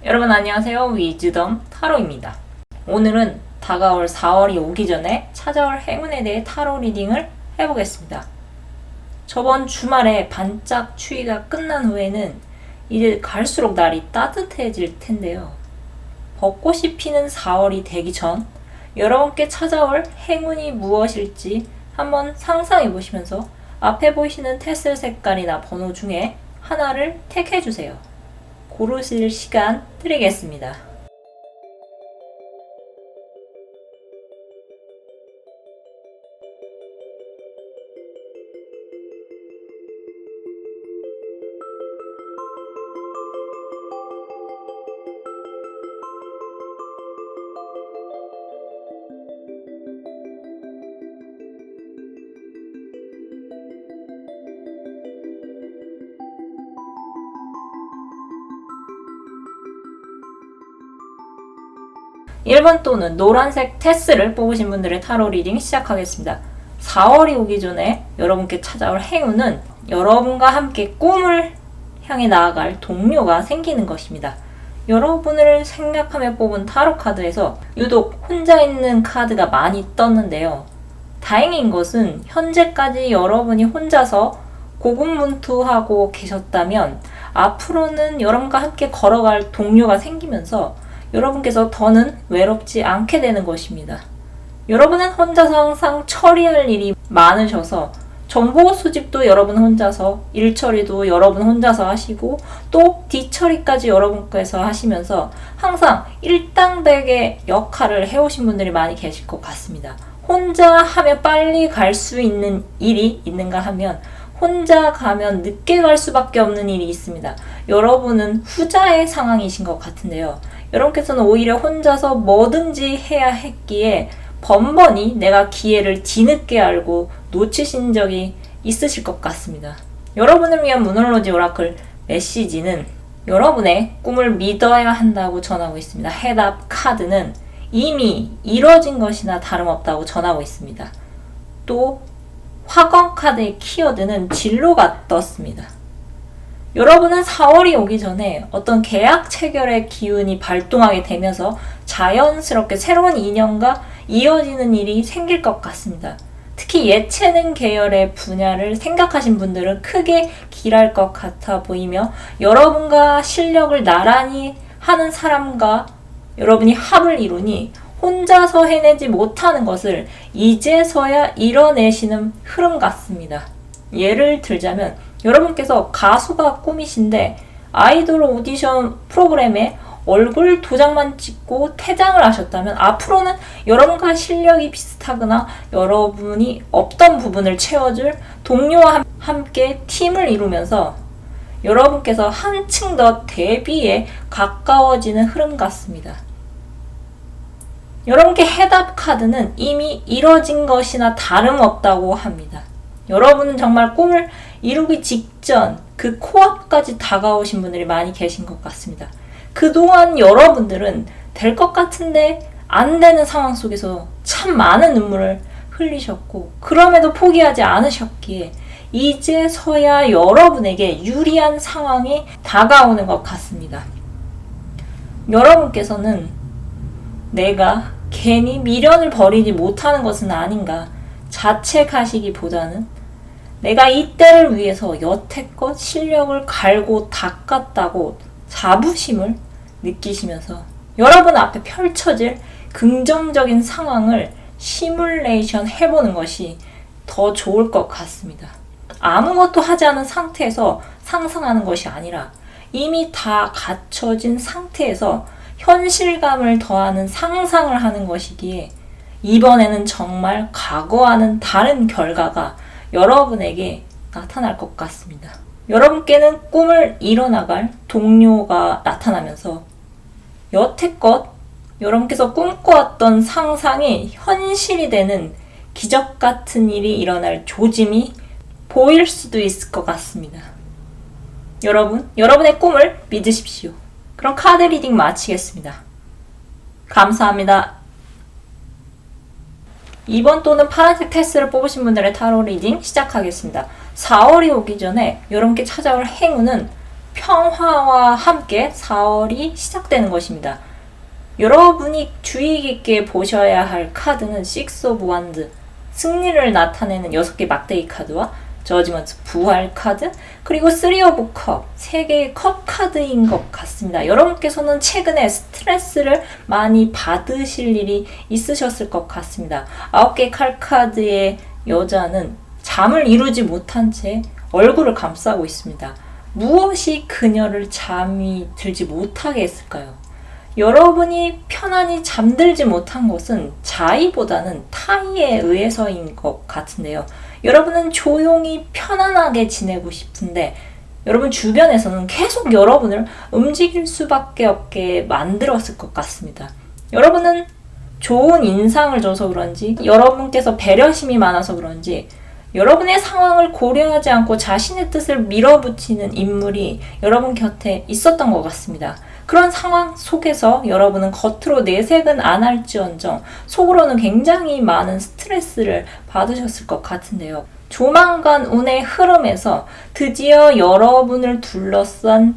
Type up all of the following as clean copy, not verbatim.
여러분 안녕하세요. 위즈덤 타로입니다. 오늘은 다가올 4월이 오기 전에 찾아올 행운에 대해 타로 리딩을 해보겠습니다. 저번 주말에 반짝 추위가 끝난 후에는 이제 갈수록 날이 따뜻해질 텐데요. 벚꽃이 피는 4월이 되기 전 여러분께 찾아올 행운이 무엇일지 한번 상상해 보시면서 앞에 보이시는 테슬 색깔이나 번호 중에 하나를 택해주세요. 고르실 시간 드리겠습니다. (1번) 또는 노란색 테스를 뽑으신 분들의 타로 리딩 시작하겠습니다. 4월이 오기 전에 여러분께 찾아올 행운은 여러분과 함께 꿈을 향해 나아갈 동료가 생기는 것입니다. 여러분을 생각하며 뽑은 타로 카드에서 유독 혼자 있는 카드가 많이 떴는데요. 다행인 것은 현재까지 여러분이 혼자서 고군분투하고 계셨다면 앞으로는 여러분과 함께 걸어갈 동료가 생기면서 여러분께서 더는 외롭지 않게 되는 것입니다. 여러분은 혼자서 항상 처리할 일이 많으셔서 정보 수집도 여러분 혼자서, 일 처리도 여러분 혼자서 하시고 또 뒷처리까지 여러분께서 하시면서 항상 일당백의 역할을 해오신 분들이 많이 계실 것 같습니다. 혼자 하면 빨리 갈 수 있는 일이 있는가 하면 혼자 가면 늦게 갈 수밖에 없는 일이 있습니다. 여러분은 후자의 상황이신 것 같은데요. 여러분께서는 오히려 혼자서 뭐든지 해야 했기에 번번이 내가 기회를 뒤늦게 알고 놓치신 적이 있으실 것 같습니다. 여러분을 위한 무놀로지 오라클 메시지는 여러분의 꿈을 믿어야 한다고 전하고 있습니다. 해답 카드는 이미 이뤄진 것이나 다름없다고 전하고 있습니다. 또 화광 카드의 키워드는 진로가 떴습니다. 여러분은 4월이 오기 전에 어떤 계약 체결의 기운이 발동하게 되면서 자연스럽게 새로운 인연과 이어지는 일이 생길 것 같습니다. 특히 예체능 계열의 분야를 생각하신 분들은 크게 길할 것 같아 보이며 여러분과 실력을 나란히 하는 사람과 여러분이 합을 이루니 혼자서 해내지 못하는 것을 이제서야 이뤄내시는 흐름 같습니다. 예를 들자면 여러분께서 가수가 꿈이신데 아이돌 오디션 프로그램에 얼굴 도장만 찍고 퇴장을 하셨다면 앞으로는 여러분과 실력이 비슷하거나 여러분이 없던 부분을 채워줄 동료와 함께 팀을 이루면서 여러분께서 한층 더 데뷔에 가까워지는 흐름 같습니다. 여러분께 해답 카드는 이미 이뤄진 것이나 다름없다고 합니다. 여러분은 정말 꿈을 이루기 직전 그 코앞까지 다가오신 분들이 많이 계신 것 같습니다. 그동안 여러분들은 될 것 같은데 안 되는 상황 속에서 참 많은 눈물을 흘리셨고 그럼에도 포기하지 않으셨기에 이제서야 여러분에게 유리한 상황이 다가오는 것 같습니다. 여러분께서는 내가 괜히 미련을 버리지 못하는 것은 아닌가 자책하시기보다는 내가 이때를 위해서 여태껏 실력을 갈고 닦았다고 자부심을 느끼시면서 여러분 앞에 펼쳐질 긍정적인 상황을 시뮬레이션 해보는 것이 더 좋을 것 같습니다. 아무것도 하지 않은 상태에서 상상하는 것이 아니라 이미 다 갖춰진 상태에서 현실감을 더하는 상상을 하는 것이기에 이번에는 정말 과거와는 다른 결과가 여러분에게 나타날 것 같습니다. 여러분께는 꿈을 이뤄나갈 동료가 나타나면서 여태껏 여러분께서 꿈꿔왔던 상상이 현실이 되는 기적 같은 일이 일어날 조짐이 보일 수도 있을 것 같습니다. 여러분의 꿈을 믿으십시오. 그럼 카드 리딩 마치겠습니다. 감사합니다. 2번 또는 파란색 테스를 뽑으신 분들의 타로 리딩 시작하겠습니다. 4월이 오기 전에 여러분께 찾아올 행운은 평화와 함께 4월이 시작되는 것입니다. 여러분이 주의 깊게 보셔야 할 카드는 6 오브 완드, 승리를 나타내는 6개 막대기 카드와 저지먼트, 부활 카드, 그리고 3 오브 컵, 3개의 컵 카드인 것 같습니다. 여러분께서는 최근에 스트레스를 많이 받으실 일이 있으셨을 것 같습니다. 9개 칼 카드의 여자는 잠을 이루지 못한 채 얼굴을 감싸고 있습니다. 무엇이 그녀를 잠이 들지 못하게 했을까요? 여러분이 편안히 잠들지 못한 것은 자의보다는 타의에 의해서인 것 같은데요. 여러분은 조용히 편안하게 지내고 싶은데 여러분 주변에서는 계속 여러분을 움직일 수밖에 없게 만들었을 것 같습니다. 여러분은 좋은 인상을 줘서 그런지, 여러분께서 배려심이 많아서 그런지 여러분의 상황을 고려하지 않고 자신의 뜻을 밀어붙이는 인물이 여러분 곁에 있었던 것 같습니다. 그런 상황 속에서 여러분은 겉으로 내색은 안 할지언정 속으로는 굉장히 많은 스트레스를 받으셨을 것 같은데요. 조만간 운의 흐름에서 드디어 여러분을 둘러싼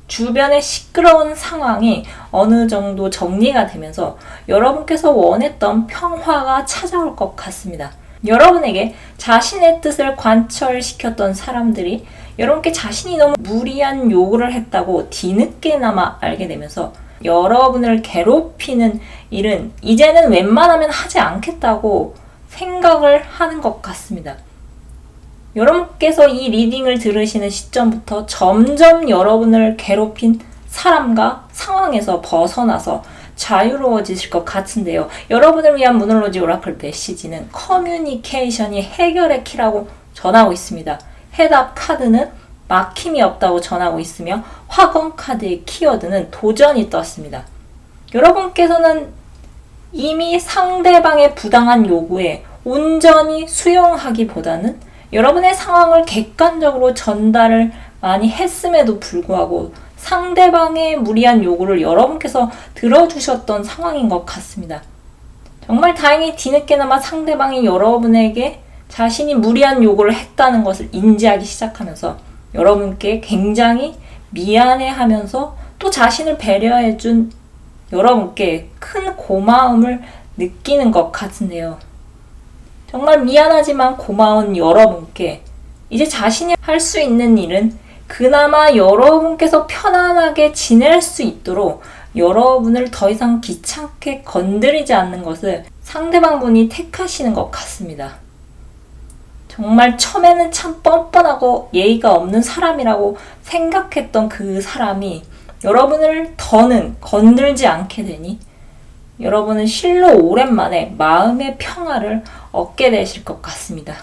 주변의 시끄러운 상황이 어느 정도 정리가 되면서 여러분께서 원했던 평화가 찾아올 것 같습니다. 여러분에게 자신의 뜻을 관철시켰던 사람들이 여러분께 자신이 너무 무리한 요구를 했다고 뒤늦게나마 알게 되면서 여러분을 괴롭히는 일은 이제는 웬만하면 하지 않겠다고 생각을 하는 것 같습니다. 여러분께서 이 리딩을 들으시는 시점부터 점점 여러분을 괴롭힌 사람과 상황에서 벗어나서 자유로워지실 것 같은데요. 여러분을 위한 문홀로지 오라클 메시지는 커뮤니케이션이 해결의 키라고 전하고 있습니다. 해답 카드는 막힘이 없다고 전하고 있으며 화건 카드의 키워드는 도전이 떴습니다. 여러분께서는 이미 상대방의 부당한 요구에 온전히 수용하기보다는 여러분의 상황을 객관적으로 전달을 많이 했음에도 불구하고 상대방의 무리한 요구를 여러분께서 들어주셨던 상황인 것 같습니다. 정말 다행히 뒤늦게나마 상대방이 여러분에게 자신이 무리한 요구를 했다는 것을 인지하기 시작하면서 여러분께 굉장히 미안해하면서 또 자신을 배려해준 여러분께 큰 고마움을 느끼는 것 같은데요. 정말 미안하지만 고마운 여러분께 이제 자신이 할 수 있는 일은 그나마 여러분께서 편안하게 지낼 수 있도록 여러분을 더 이상 귀찮게 건드리지 않는 것을 상대방분이 택하시는 것 같습니다. 정말 처음에는 참 뻔뻔하고 예의가 없는 사람이라고 생각했던 그 사람이 여러분을 더는 건들지 않게 되니 여러분은 실로 오랜만에 마음의 평화를 얻게 되실 것 같습니다.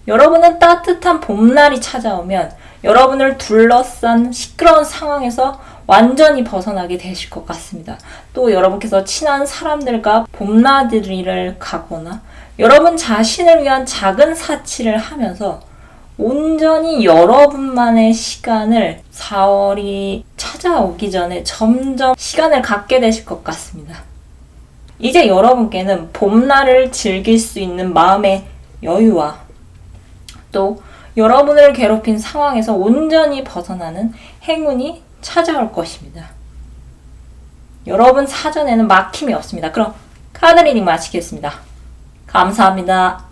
여러분은 따뜻한 봄날이 찾아오면 여러분을 둘러싼 시끄러운 상황에서 완전히 벗어나게 되실 것 같습니다. 또 여러분께서 친한 사람들과 봄나들이를 가거나 여러분 자신을 위한 작은 사치를 하면서 온전히 여러분만의 시간을 4월이 찾아오기 전에 점점 시간을 갖게 되실 것 같습니다. 이제 여러분께는 봄날을 즐길 수 있는 마음의 여유와 또 여러분을 괴롭힌 상황에서 온전히 벗어나는 행운이 찾아올 것입니다. 여러분 사전에는 막힘이 없습니다. 그럼 카드 리딩 마치겠습니다. 감사합니다.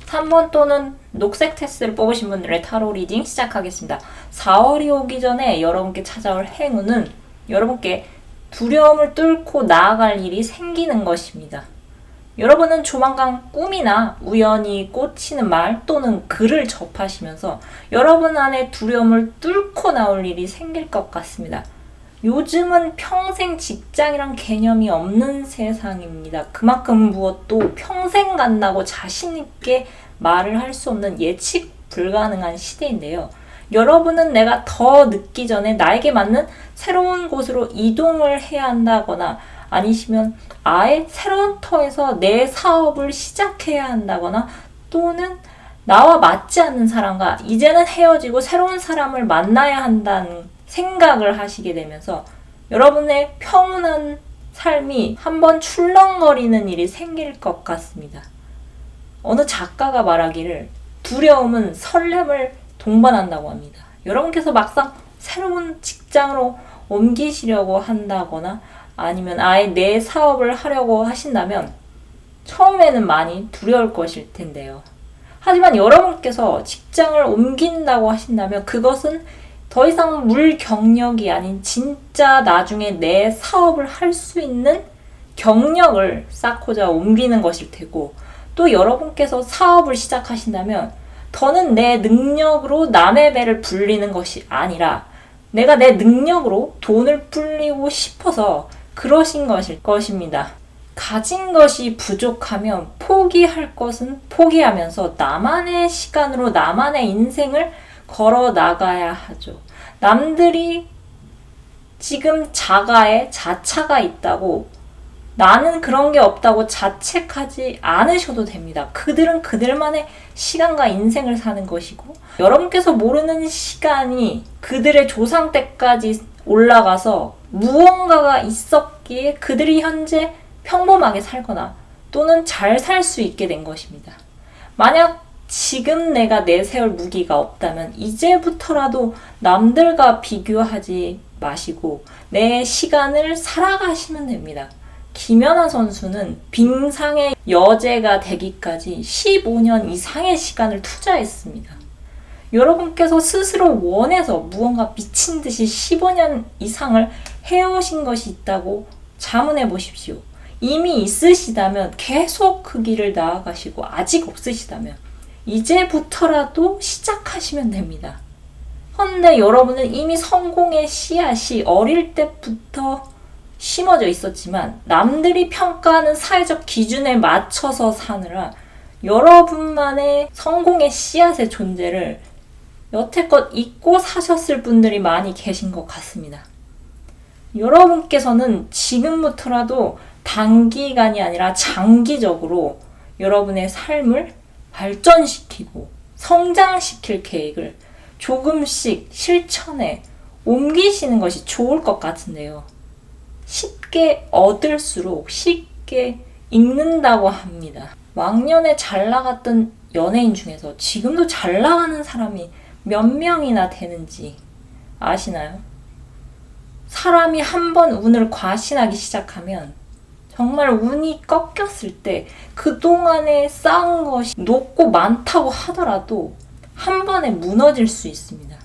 3번 또는 녹색 테스를 뽑으신 분들의 타로 리딩 시작하겠습니다. 4월이 오기 전에 여러분께 찾아올 행운은 여러분께 두려움을 뚫고 나아갈 일이 생기는 것입니다. 여러분은 조만간 꿈이나 우연히 꽂히는 말 또는 글을 접하시면서 여러분 안에 두려움을 뚫고 나올 일이 생길 것 같습니다. 요즘은 평생 직장이란 개념이 없는 세상입니다. 그만큼 무엇도 평생 간다고 자신 있게 말을 할 수 없는 예측 불가능한 시대인데요. 여러분은 내가 더 늦기 전에 나에게 맞는 새로운 곳으로 이동을 해야 한다거나 아니시면 아예 새로운 터에서 내 사업을 시작해야 한다거나 또는 나와 맞지 않는 사람과 이제는 헤어지고 새로운 사람을 만나야 한다는 생각을 하시게 되면서 여러분의 평온한 삶이 한번 출렁거리는 일이 생길 것 같습니다. 어느 작가가 말하기를 두려움은 설렘을 동반한다고 합니다. 여러분께서 막상 새로운 직장으로 옮기시려고 한다거나 아니면 아예 내 사업을 하려고 하신다면 처음에는 많이 두려울 것일 텐데요. 하지만 여러분께서 직장을 옮긴다고 하신다면 그것은 더 이상 물 경력이 아닌 진짜 나중에 내 사업을 할 수 있는 경력을 쌓고자 옮기는 것일 테고, 또 여러분께서 사업을 시작하신다면 더는 내 능력으로 남의 배를 불리는 것이 아니라 내가 내 능력으로 돈을 불리고 싶어서 그러신 것일 것입니다. 가진 것이 부족하면 포기할 것은 포기하면서 나만의 시간으로 나만의 인생을 걸어 나가야 하죠. 남들이 지금 자가에 자차가 있다고 나는 그런 게 없다고 자책하지 않으셔도 됩니다. 그들은 그들만의 시간과 인생을 사는 것이고, 여러분께서 모르는 시간이 그들의 조상 때까지 올라가서 무언가가 있었기에 그들이 현재 평범하게 살거나 또는 잘 살 수 있게 된 것입니다. 만약 지금 내가 내세울 무기가 없다면 이제부터라도 남들과 비교하지 마시고 내 시간을 살아가시면 됩니다. 김연아 선수는 빙상의 여제가 되기까지 15년 이상의 시간을 투자했습니다. 여러분께서 스스로 원해서 무언가 미친 듯이 15년 이상을 해오신 것이 있다고 자문해 보십시오. 이미 있으시다면 계속 그 길을 나아가시고, 아직 없으시다면 이제부터라도 시작하시면 됩니다. 헌데 여러분은 이미 성공의 씨앗이 어릴 때부터 심어져 있었지만 남들이 평가하는 사회적 기준에 맞춰서 사느라 여러분만의 성공의 씨앗의 존재를 여태껏 잊고 사셨을 분들이 많이 계신 것 같습니다. 여러분께서는 지금부터라도 단기간이 아니라 장기적으로 여러분의 삶을 발전시키고 성장시킬 계획을 조금씩 실천에 옮기시는 것이 좋을 것 같은데요. 쉽게 얻을수록 쉽게 잃는다고 합니다. 왕년에 잘 나갔던 연예인 중에서 지금도 잘 나가는 사람이 몇 명이나 되는지 아시나요? 사람이 한번 운을 과신하기 시작하면 정말 운이 꺾였을 때 그동안에 쌓은 것이 높고 많다고 하더라도 한 번에 무너질 수 있습니다.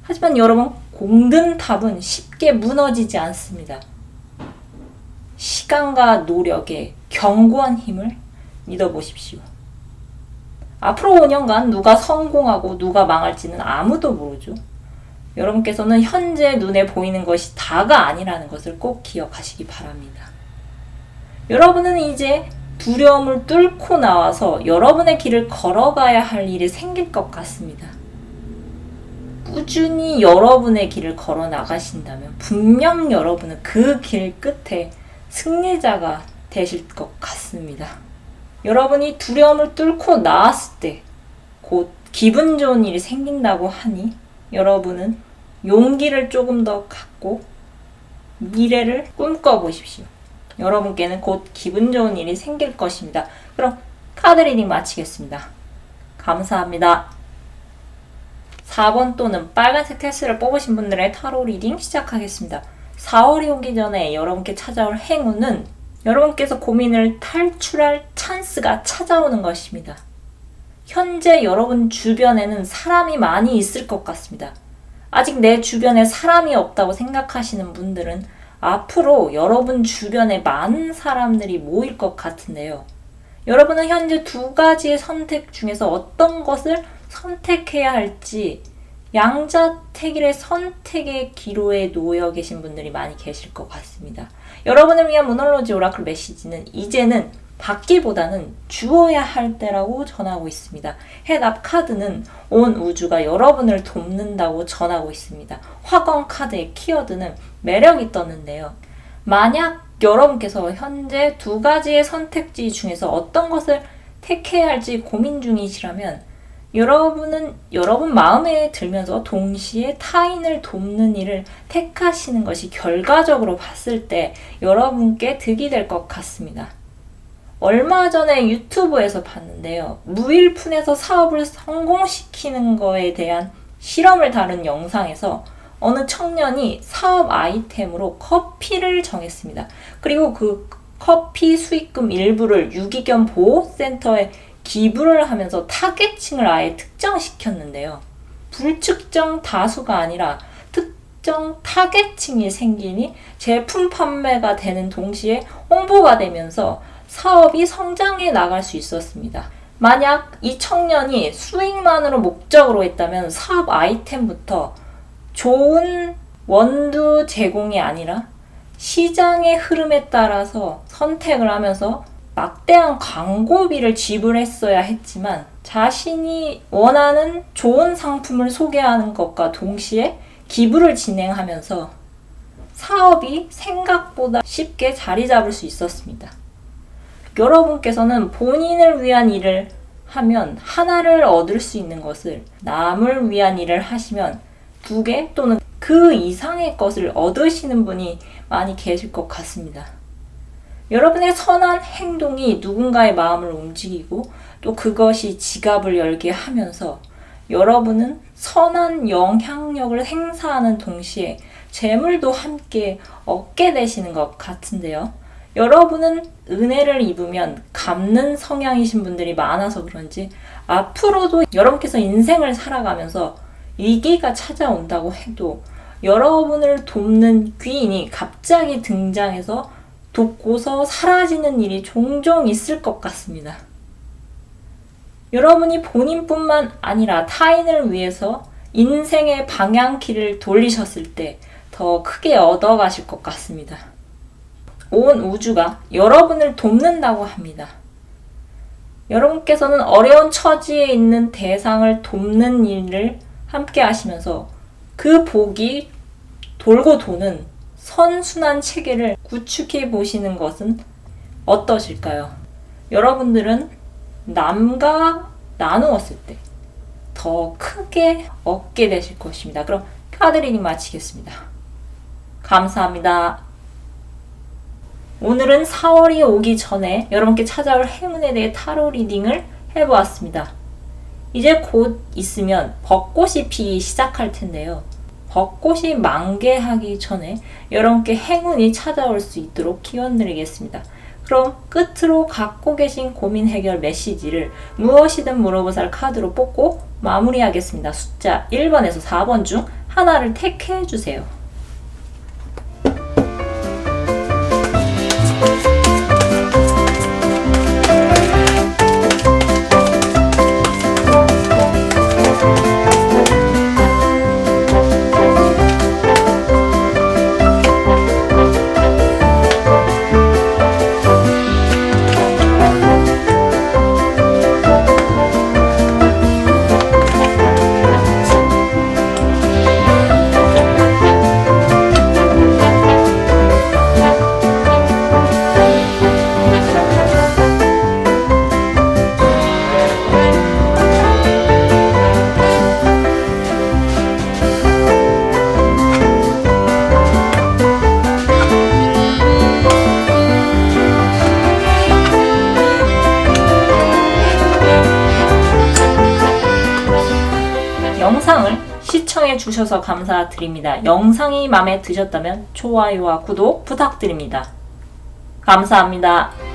하지만 여러분, 공든탑은 쉽게 무너지지 않습니다. 시간과 노력에 견고한 힘을 믿어보십시오. 앞으로 5년간 누가 성공하고 누가 망할지는 아무도 모르죠. 여러분께서는 현재 눈에 보이는 것이 다가 아니라는 것을 꼭 기억하시기 바랍니다. 여러분은 이제 두려움을 뚫고 나와서 여러분의 길을 걸어가야 할 일이 생길 것 같습니다. 꾸준히 여러분의 길을 걸어 나가신다면 분명 여러분은 그 길 끝에 승리자가 되실 것 같습니다. 여러분이 두려움을 뚫고 나왔을 때 곧 기분 좋은 일이 생긴다고 하니 여러분은 용기를 조금 더 갖고 미래를 꿈꿔보십시오. 여러분께는 곧 기분 좋은 일이 생길 것입니다. 그럼 카드 리딩 마치겠습니다. 감사합니다. 4번 또는 빨간색 테스를 뽑으신 분들의 타로 리딩 시작하겠습니다. 4월이 오기 전에 여러분께 찾아올 행운은 여러분께서 고민을 탈출할 찬스가 찾아오는 것입니다. 현재 여러분 주변에는 사람이 많이 있을 것 같습니다. 아직 내 주변에 사람이 없다고 생각하시는 분들은 앞으로 여러분 주변에 많은 사람들이 모일 것 같은데요. 여러분은 현재 두 가지의 선택 중에서 어떤 것을 선택해야 할지 양자택일의 선택의 기로에 놓여 계신 분들이 많이 계실 것 같습니다. 여러분을 위한 모놀로지 오라클 메시지는 이제는 받기보다는 주어야 할 때라고 전하고 있습니다. 해답 카드는 온 우주가 여러분을 돕는다고 전하고 있습니다. 화건 카드의 키워드는 매력이 떴는데요. 만약 여러분께서 현재 두 가지의 선택지 중에서 어떤 것을 택해야 할지 고민 중이시라면 여러분은 여러분 마음에 들면서 동시에 타인을 돕는 일을 택하시는 것이 결과적으로 봤을 때 여러분께 득이 될 것 같습니다. 얼마 전에 유튜브에서 봤는데요. 무일푼에서 사업을 성공시키는 거에 대한 실험을 다룬 영상에서 어느 청년이 사업 아이템으로 커피를 정했습니다. 그리고 그 커피 수익금 일부를 유기견 보호센터에 기부를 하면서 타겟층을 아예 특정시켰는데요. 불특정 다수가 아니라 특정 타겟층이 생기니 제품 판매가 되는 동시에 홍보가 되면서 사업이 성장해 나갈 수 있었습니다. 만약 이 청년이 수익만으로 목적으로 했다면 사업 아이템부터 좋은 원두 제공이 아니라 시장의 흐름에 따라서 선택을 하면서 막대한 광고비를 지불했어야 했지만 자신이 원하는 좋은 상품을 소개하는 것과 동시에 기부를 진행하면서 사업이 생각보다 쉽게 자리 잡을 수 있었습니다. 여러분께서는 본인을 위한 일을 하면 하나를 얻을 수 있는 것을 남을 위한 일을 하시면 2개 또는 그 이상의 것을 얻으시는 분이 많이 계실 것 같습니다. 여러분의 선한 행동이 누군가의 마음을 움직이고 또 그것이 지갑을 열게 하면서 여러분은 선한 영향력을 행사하는 동시에 재물도 함께 얻게 되시는 것 같은데요. 여러분은 은혜를 입으면 갚는 성향이신 분들이 많아서 그런지 앞으로도 여러분께서 인생을 살아가면서 위기가 찾아온다고 해도 여러분을 돕는 귀인이 갑자기 등장해서 돕고서 사라지는 일이 종종 있을 것 같습니다. 여러분이 본인뿐만 아니라 타인을 위해서 인생의 방향키를 돌리셨을 때 더 크게 얻어가실 것 같습니다. 온 우주가 여러분을 돕는다고 합니다. 여러분께서는 어려운 처지에 있는 대상을 돕는 일을 함께 하시면서 그 복이 돌고 도는 선순환 체계를 구축해 보시는 것은 어떠실까요? 여러분들은 남과 나누었을 때 더 크게 얻게 되실 것입니다. 그럼 카드 리딩 마치겠습니다. 감사합니다. 오늘은 4월이 오기 전에 여러분께 찾아올 행운에 대해 타로 리딩을 해보았습니다. 이제 곧 있으면 벚꽃이 피기 시작할 텐데요. 벚꽃이 만개하기 전에 여러분께 행운이 찾아올 수 있도록 기원 드리겠습니다. 그럼 끝으로 갖고 계신 고민 해결 메시지를 무엇이든 물어보살 카드로 뽑고 마무리하겠습니다. 숫자 1번에서 4번 중 하나를 택해 주세요. 영상을 시청해 주셔서 감사드립니다. 영상이 마음에 드셨다면 좋아요와 구독 부탁드립니다. 감사합니다.